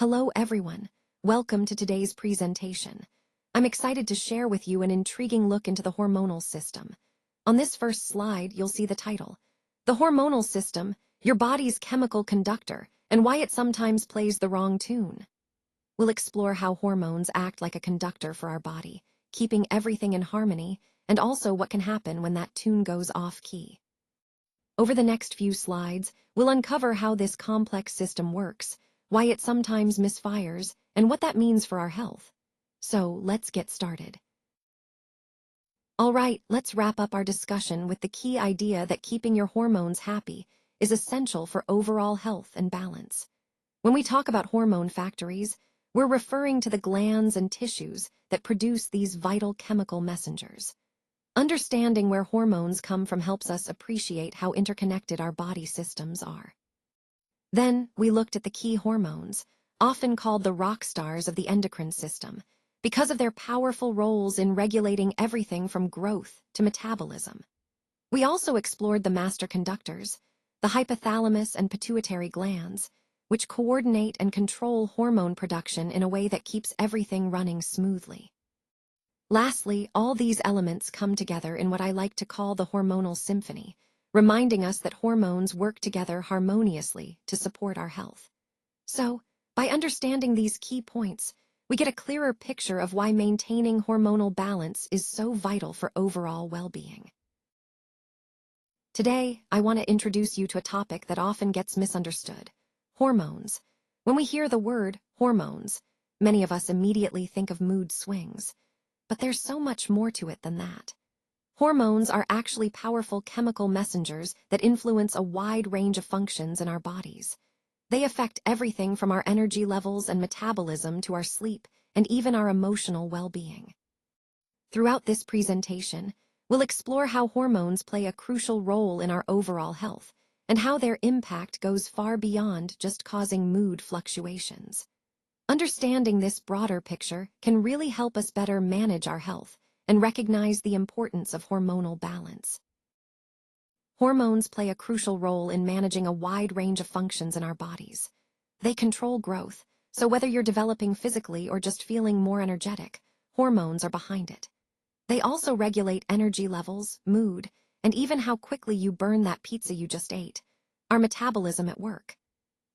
Hello everyone, welcome to today's presentation. I'm excited to share with you an intriguing look into the hormonal system. On this first slide, you'll see the title, The Hormonal System, Your Body's Chemical Conductor, and Why It Sometimes Plays the Wrong Tune. We'll explore how hormones act like a conductor for our body, keeping everything in harmony, and also what can happen when that tune goes off-key. Over the next few slides, we'll uncover how this complex system works, why it sometimes misfires, and what that means for our health. So let's get started. All right, let's wrap up our discussion with the key idea that keeping your hormones happy is essential for overall health and balance. When we talk about hormone factories, we're referring to the glands and tissues that produce these vital chemical messengers. Understanding where hormones come from helps us appreciate how interconnected our body systems are. Then, we looked at the key hormones, often called the rock stars of the endocrine system, because of their powerful roles in regulating everything from growth to metabolism. We also explored the master conductors, the hypothalamus and pituitary glands, which coordinate and control hormone production in a way that keeps everything running smoothly. Lastly, all these elements come together in what I like to call the hormonal symphony, reminding us that hormones work together harmoniously to support our health. So, by understanding these key points, we get a clearer picture of why maintaining hormonal balance is so vital for overall well-being. Today, I want to introduce you to a topic that often gets misunderstood: hormones. When we hear the word hormones, many of us immediately think of mood swings. But there's so much more to it than that. Hormones are actually powerful chemical messengers that influence a wide range of functions in our bodies. They affect everything from our energy levels and metabolism to our sleep and even our emotional well-being. Throughout this presentation, we'll explore how hormones play a crucial role in our overall health and how their impact goes far beyond just causing mood fluctuations. Understanding this broader picture can really help us better manage our health and recognize the importance of hormonal balance. Hormones play a crucial role in managing a wide range of functions in our bodies. They control growth, so whether you're developing physically or just feeling more energetic, hormones are behind it. They also regulate energy levels, mood, and even how quickly you burn that pizza you just ate, our metabolism at work.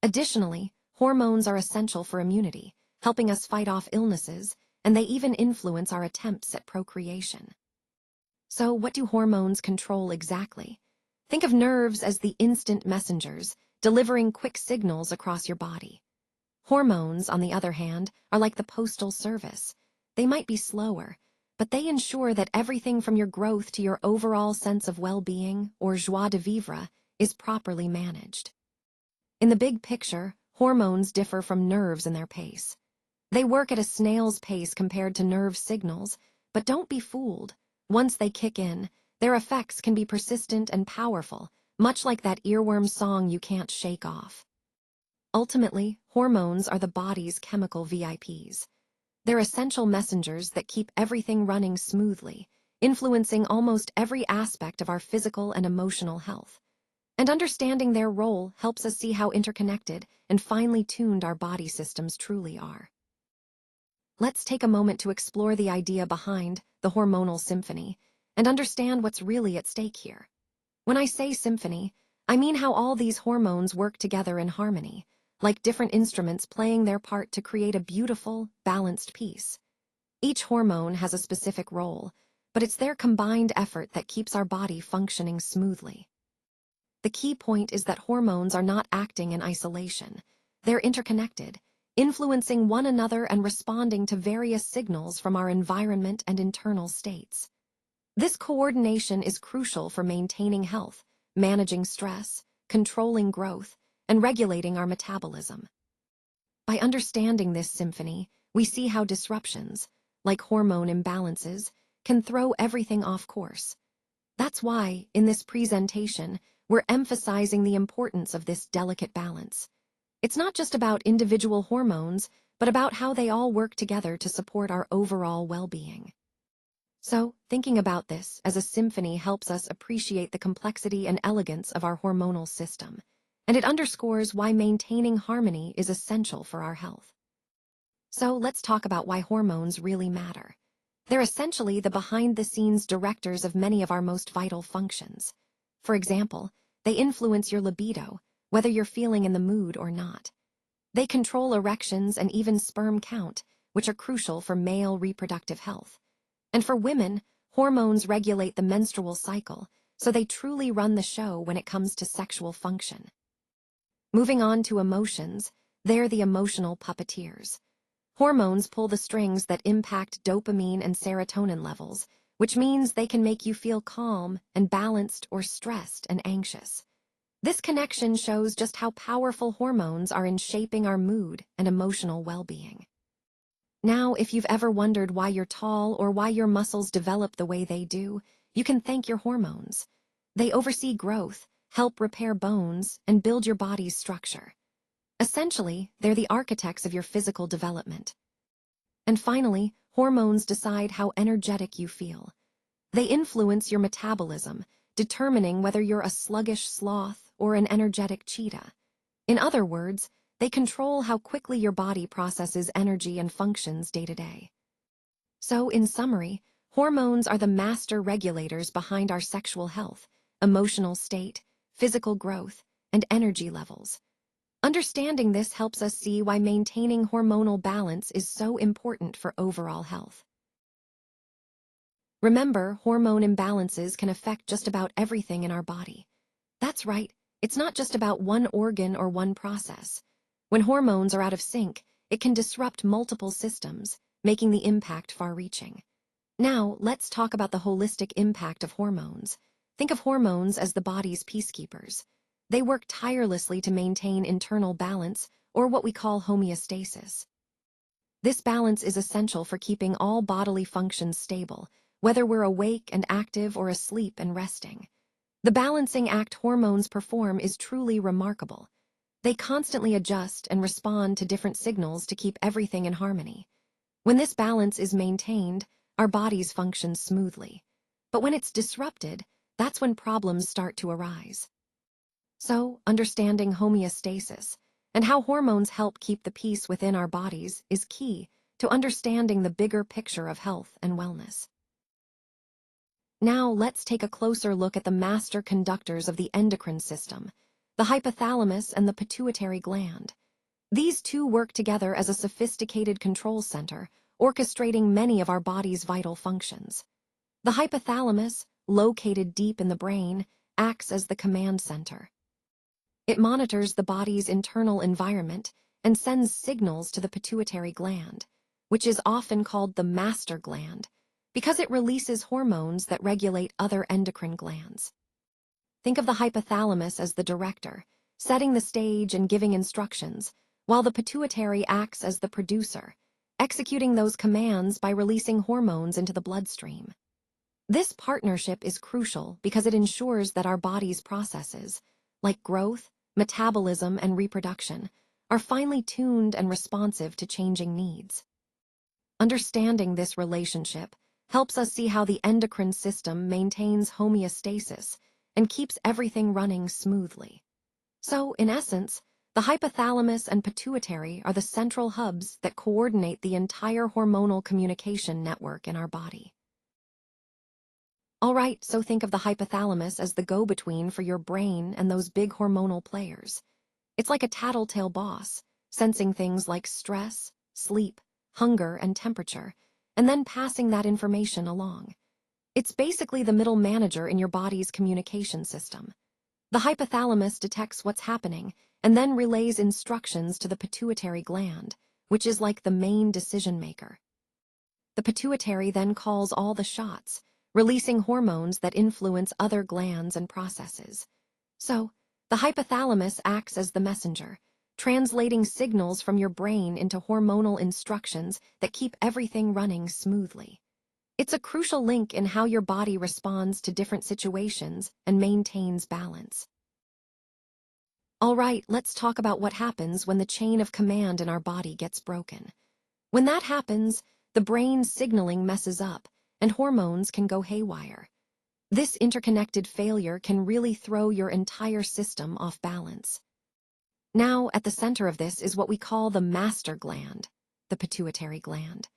Additionally, hormones are essential for immunity, helping us fight off illnesses, and they even influence our attempts at procreation. So, what do hormones control exactly? Think of nerves as the instant messengers, delivering quick signals across your body. Hormones, on the other hand, are like the postal service. They might be slower, but they ensure that everything from your growth to your overall sense of well-being, or joie de vivre, is properly managed. In the big picture, hormones differ from nerves in their pace. They work at a snail's pace compared to nerve signals, but don't be fooled. Once they kick in, their effects can be persistent and powerful, much like that earworm song you can't shake off. Ultimately, hormones are the body's chemical VIPs. They're essential messengers that keep everything running smoothly, influencing almost every aspect of our physical and emotional health. And understanding their role helps us see how interconnected and finely tuned our body systems truly are. Let's take a moment to explore the idea behind the hormonal symphony and understand what's really at stake here. When I say symphony, I mean how all these hormones work together in harmony, like different instruments playing their part to create a beautiful, balanced piece. Each hormone has a specific role, but it's their combined effort that keeps our body functioning smoothly. The key point is that hormones are not acting in isolation. They're interconnected, influencing one another and responding to various signals from our environment and internal states. This coordination is crucial for maintaining health, managing stress, controlling growth, and regulating our metabolism. By understanding this symphony, we see how disruptions, like hormone imbalances, can throw everything off course. That's why, in this presentation, we're emphasizing the importance of this delicate balance. It's not just about individual hormones, but about how they all work together to support our overall well-being. So, thinking about this as a symphony helps us appreciate the complexity and elegance of our hormonal system, and it underscores why maintaining harmony is essential for our health. So let's talk about why hormones really matter. They're essentially the behind-the-scenes directors of many of our most vital functions. For example, they influence your libido, whether you're feeling in the mood or not. They control erections and even sperm count, which are crucial for male reproductive health. And for women, hormones regulate the menstrual cycle, so they truly run the show when it comes to sexual function. Moving on to emotions, they're the emotional puppeteers. Hormones pull the strings that impact dopamine and serotonin levels, which means they can make you feel calm and balanced or stressed and anxious. This connection shows just how powerful hormones are in shaping our mood and emotional well-being. Now, if you've ever wondered why you're tall or why your muscles develop the way they do, you can thank your hormones. They oversee growth, help repair bones, and build your body's structure. Essentially, they're the architects of your physical development. And finally, hormones decide how energetic you feel. They influence your metabolism, determining whether you're a sluggish sloth or an energetic cheetah. In other words, they control how quickly your body processes energy and functions day to day. So, in summary, hormones are the master regulators behind our sexual health, emotional state, physical growth, and energy levels. Understanding this helps us see why maintaining hormonal balance is so important for overall health. Remember, hormone imbalances can affect just about everything in our body. That's right, it's not just about one organ or one process. When hormones are out of sync, it can disrupt multiple systems, making the impact far-reaching. Now, let's talk about the holistic impact of hormones. Think of hormones as the body's peacekeepers. They work tirelessly to maintain internal balance, or what we call homeostasis. This balance is essential for keeping all bodily functions stable, whether we're awake and active or asleep and resting. The balancing act hormones perform is truly remarkable. They constantly adjust and respond to different signals to keep everything in harmony. When this balance is maintained, our bodies function smoothly. But when it's disrupted, that's when problems start to arise. So, understanding homeostasis and how hormones help keep the peace within our bodies is key to understanding the bigger picture of health and wellness. Now, let's take a closer look at the master conductors of the endocrine system, the hypothalamus and the pituitary gland. These two work together as a sophisticated control center, orchestrating many of our body's vital functions. The hypothalamus, located deep in the brain, acts as the command center. It monitors the body's internal environment and sends signals to the pituitary gland, which is often called the master gland, because it releases hormones that regulate other endocrine glands. Think of the hypothalamus as the director, setting the stage and giving instructions, while the pituitary acts as the producer, executing those commands by releasing hormones into the bloodstream. This partnership is crucial because it ensures that our body's processes, like growth, metabolism, and reproduction, are finely tuned and responsive to changing needs. Understanding this relationship helps us see how the endocrine system maintains homeostasis and keeps everything running smoothly. So, in essence, the hypothalamus and pituitary are the central hubs that coordinate the entire hormonal communication network in our body. All right, so think of the hypothalamus as the go-between for your brain and those big hormonal players. It's like a tattletale boss, sensing things like stress, sleep, hunger, and temperature, and then passing that information along. It's basically the middle manager in your body's communication system. The hypothalamus detects what's happening and then relays instructions to the pituitary gland, which is like the main decision maker. The pituitary then calls all the shots, releasing hormones that influence other glands and processes. So, the hypothalamus acts as the messenger, translating signals from your brain into hormonal instructions that keep everything running smoothly. It's a crucial link in how your body responds to different situations and maintains balance. All right, let's talk about what happens when the chain of command in our body gets broken. When that happens, the brain's signaling messes up, and hormones can go haywire. This interconnected failure can really throw your entire system off balance. Now, at the center of this is what we call the master gland. the pituitary gland.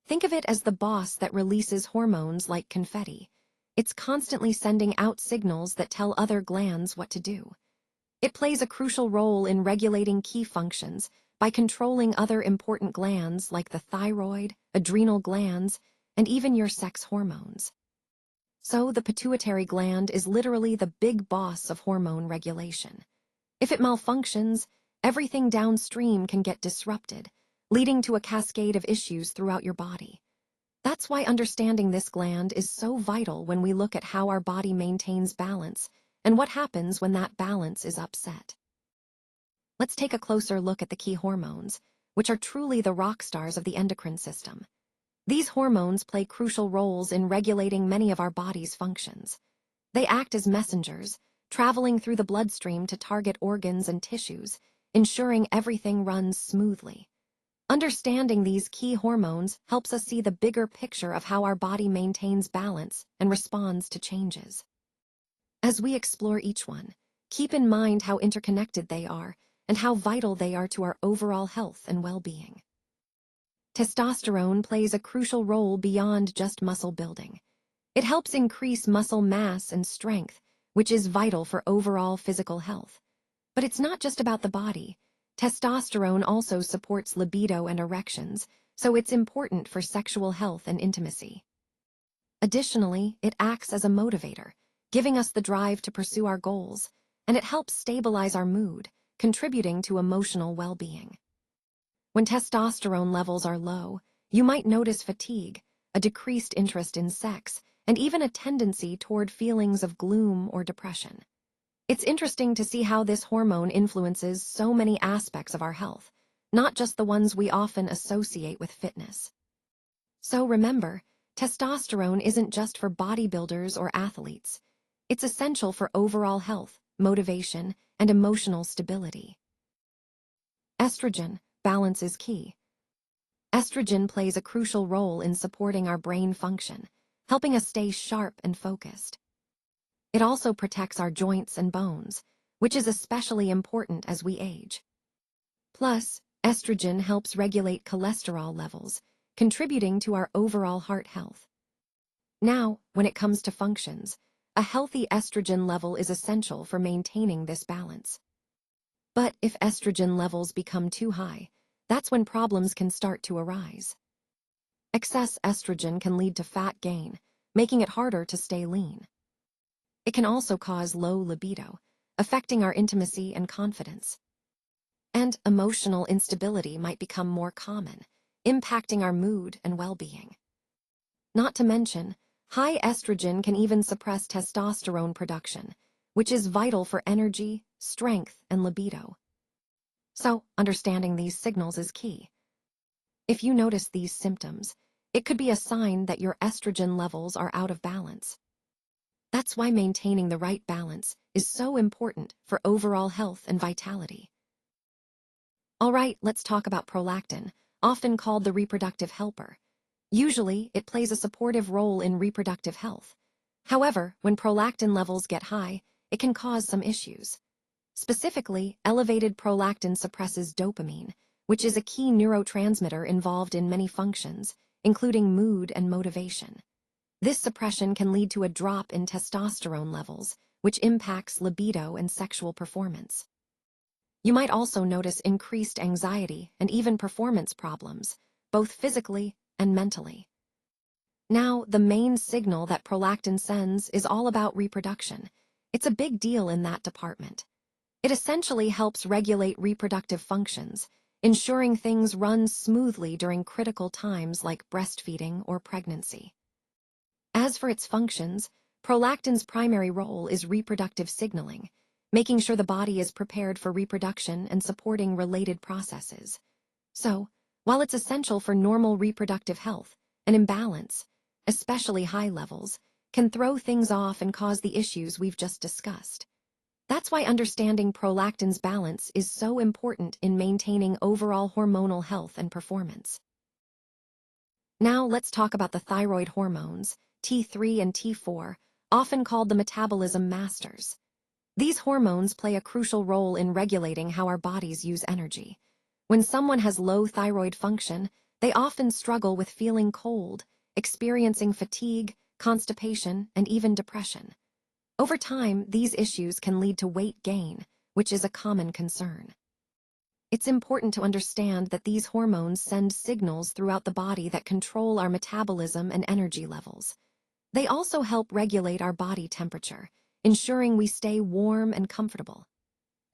Think of it as the boss that releases hormones like confetti. It's constantly sending out signals that tell other glands what to do. It plays a crucial role in regulating key functions by controlling other important glands like the thyroid, adrenal glands, and even your sex hormones. So the pituitary gland is literally the big boss of hormone regulation. If it malfunctions, everything downstream can get disrupted, leading to a cascade of issues throughout your body. That's why understanding this gland is so vital when we look at how our body maintains balance and what happens when that balance is upset. Let's take a closer look at the key hormones, which are truly the rock stars of the endocrine system. These hormones play crucial roles in regulating many of our body's functions. They act as messengers, traveling through the bloodstream to target organs and tissues, ensuring everything runs smoothly. Understanding these key hormones helps us see the bigger picture of how our body maintains balance and responds to changes. As we explore each one, keep in mind how interconnected they are and how vital they are to our overall health and well-being. Testosterone plays a crucial role beyond just muscle building. It helps increase muscle mass and strength, which is vital for overall physical health. But it's not just about the body. Testosterone also supports libido and erections, so it's important for sexual health and intimacy. Additionally, it acts as a motivator, giving us the drive to pursue our goals, and it helps stabilize our mood, contributing to emotional well-being. When testosterone levels are low, you might notice fatigue, a decreased interest in sex, and even a tendency toward feelings of gloom or depression. It's interesting to see how this hormone influences so many aspects of our health, not just the ones we often associate with fitness. So remember, testosterone isn't just for bodybuilders or athletes. It's essential for overall health, motivation, and emotional stability. Estrogen, balance is key. Estrogen plays a crucial role in supporting our brain function, helping us stay sharp and focused. It also protects our joints and bones, which is especially important as we age. Plus, estrogen helps regulate cholesterol levels, contributing to our overall heart health. Now, when it comes to functions, a healthy estrogen level is essential for maintaining this balance. But if estrogen levels become too high, that's when problems can start to arise. Excess estrogen can lead to fat gain, making it harder to stay lean. It can also cause low libido, affecting our intimacy and confidence. And emotional instability might become more common, impacting our mood and well-being. Not to mention, high estrogen can even suppress testosterone production, which is vital for energy, strength, and libido. So, understanding these signals is key. If you notice these symptoms, it could be a sign that your estrogen levels are out of balance. That's why maintaining the right balance is so important for overall health and vitality. All right, let's talk about prolactin, often called the reproductive helper. Usually, it plays a supportive role in reproductive health. However, when prolactin levels get high, it can cause some issues. Specifically, elevated prolactin suppresses dopamine, which is a key neurotransmitter involved in many functions, including mood and motivation. This suppression can lead to a drop in testosterone levels, which impacts libido and sexual performance. You might also notice increased anxiety and even performance problems, both physically and mentally. Now, the main signal that prolactin sends is all about reproduction. It's a big deal in that department. It essentially helps regulate reproductive functions, ensuring things run smoothly during critical times like breastfeeding or pregnancy. As for its functions, prolactin's primary role is reproductive signaling, making sure the body is prepared for reproduction and supporting related processes. So, while it's essential for normal reproductive health, an imbalance, especially high levels, can throw things off and cause the issues we've just discussed. That's why understanding prolactin's balance is so important in maintaining overall hormonal health and performance. Now let's talk about the thyroid hormones, T3 and T4, often called the metabolism masters. These hormones play a crucial role in regulating how our bodies use energy. When someone has low thyroid function, they often struggle with feeling cold, experiencing fatigue, constipation, and even depression. Over time, these issues can lead to weight gain, which is a common concern. It's important to understand that these hormones send signals throughout the body that control our metabolism and energy levels. They also help regulate our body temperature, ensuring we stay warm and comfortable.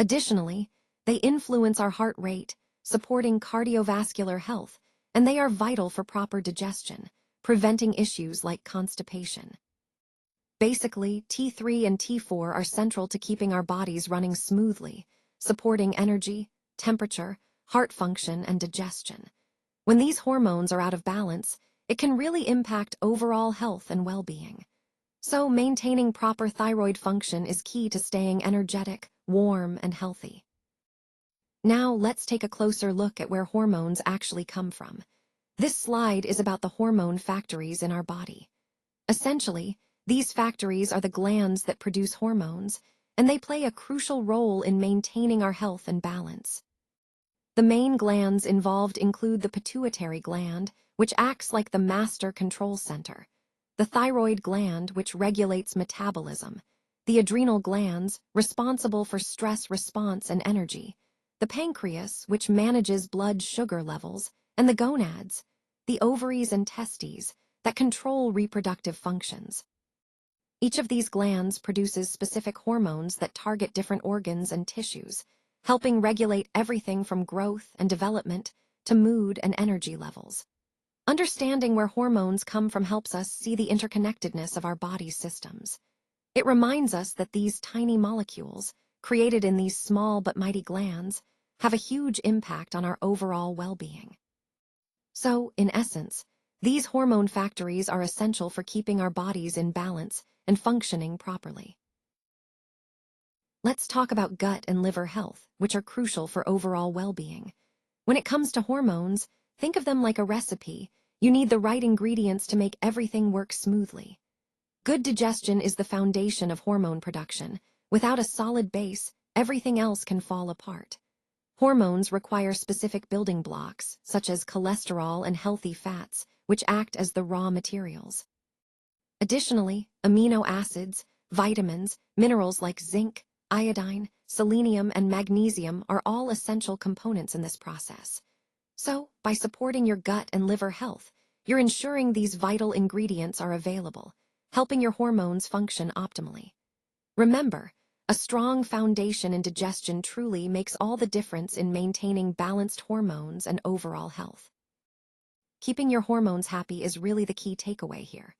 Additionally, they influence our heart rate, supporting cardiovascular health, and they are vital for proper digestion, preventing issues like constipation. Basically, T3 and T4 are central to keeping our bodies running smoothly, supporting energy, temperature, heart function, and digestion. When these hormones are out of balance, it can really impact overall health and well-being. So, maintaining proper thyroid function is key to staying energetic, warm, and healthy. Now, let's take a closer look at where hormones actually come from. This slide is about the hormone factories in our body. Essentially, these factories are the glands that produce hormones, and they play a crucial role in maintaining our health and balance. The main glands involved include the pituitary gland, which acts like the master control center, the thyroid gland, which regulates metabolism, the adrenal glands, responsible for stress response and energy, the pancreas, which manages blood sugar levels, and the gonads, the ovaries and testes, that control reproductive functions. Each of these glands produces specific hormones that target different organs and tissues, helping regulate everything from growth and development to mood and energy levels. Understanding where hormones come from helps us see the interconnectedness of our body's systems. It reminds us that these tiny molecules, created in these small but mighty glands, have a huge impact on our overall well-being. So, in essence, these hormone factories are essential for keeping our bodies in balance and functioning properly. Let's talk about gut and liver health, which are crucial for overall well-being. When it comes to hormones, think of them like a recipe. You need the right ingredients to make everything work smoothly. Good digestion is the foundation of hormone production. Without a solid base, everything else can fall apart. Hormones require specific building blocks, such as cholesterol and healthy fats, which act as the raw materials. Additionally, amino acids, vitamins, minerals like zinc, iodine, selenium, and magnesium are all essential components in this process. So, by supporting your gut and liver health, you're ensuring these vital ingredients are available, helping your hormones function optimally. Remember, a strong foundation in digestion truly makes all the difference in maintaining balanced hormones and overall health. Keeping your hormones happy is really the key takeaway here.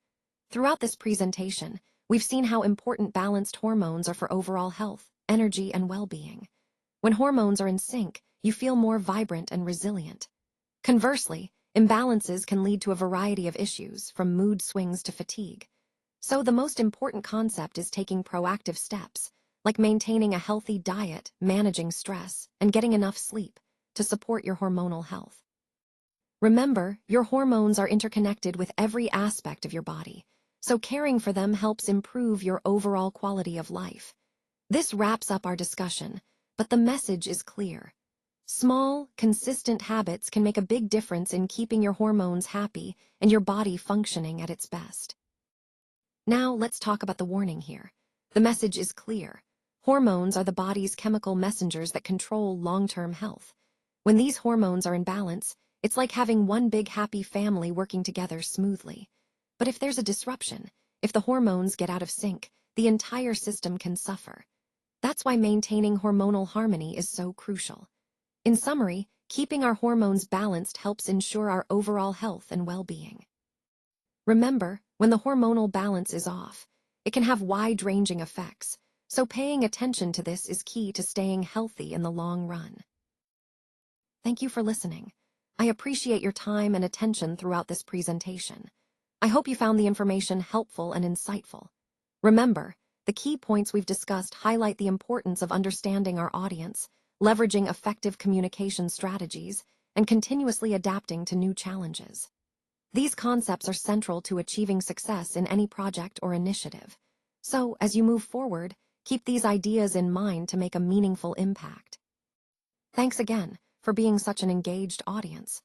Throughout this presentation, we've seen how important balanced hormones are for overall health, energy, and well-being. When hormones are in sync, you feel more vibrant and resilient. Conversely, imbalances can lead to a variety of issues, from mood swings to fatigue. So the most important concept is taking proactive steps, like maintaining a healthy diet, managing stress, and getting enough sleep, to support your hormonal health. Remember, your hormones are interconnected with every aspect of your body, so caring for them helps improve your overall quality of life. This wraps up our discussion, but the message is clear. Small, consistent habits can make a big difference in keeping your hormones happy and your body functioning at its best. Now, let's talk about the warning here. The message is clear. Hormones are the body's chemical messengers that control long-term health. When these hormones are in balance, it's like having one big happy family working together smoothly. But if there's a disruption, if the hormones get out of sync, the entire system can suffer. That's why maintaining hormonal harmony is so crucial. In summary, keeping our hormones balanced helps ensure our overall health and well-being. Remember, when the hormonal balance is off, it can have wide-ranging effects, so paying attention to this is key to staying healthy in the long run. Thank you for listening. I appreciate your time and attention throughout this presentation. I hope you found the information helpful and insightful. Remember, the key points we've discussed highlight the importance of understanding our audience, leveraging effective communication strategies, and continuously adapting to new challenges. These concepts are central to achieving success in any project or initiative. So, as you move forward, keep these ideas in mind to make a meaningful impact. Thanks again. for being such an engaged audience.